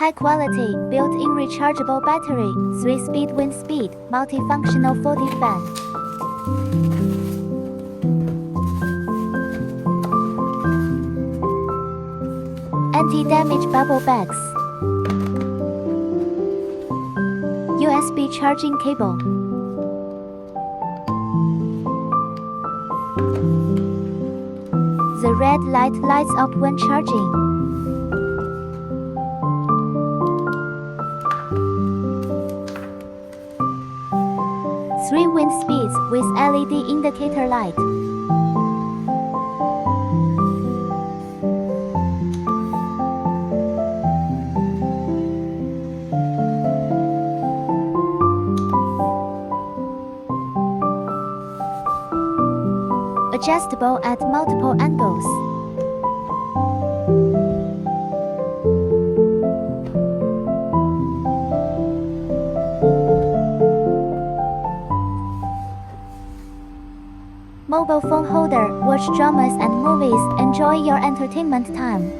High quality, built-in rechargeable battery, 3-speed wind speed, multifunctional folding fan. Anti-damage bubble bags. USB charging cable. The red light lights up when charging. Three wind speeds with LED indicator light. Adjustable at multiple angles. Mobile phone holder, watch dramas and movies, enjoy your entertainment time.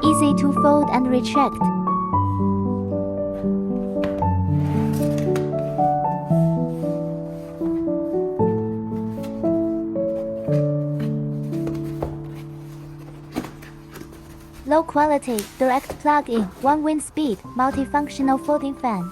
Easy to fold and retract. Low quality, direct plug-in, 1 wind speed, multifunctional folding fan.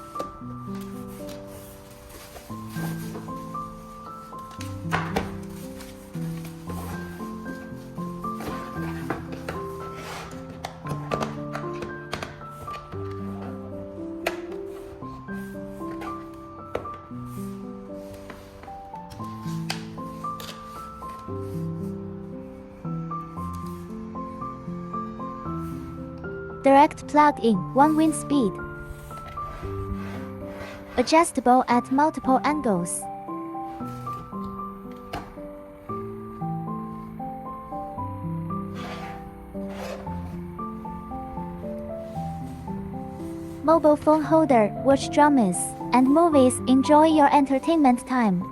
Direct plug-in, 1 wind speed. Adjustable at multiple angles. Mobile phone holder, watch dramas and movies, enjoy your entertainment time.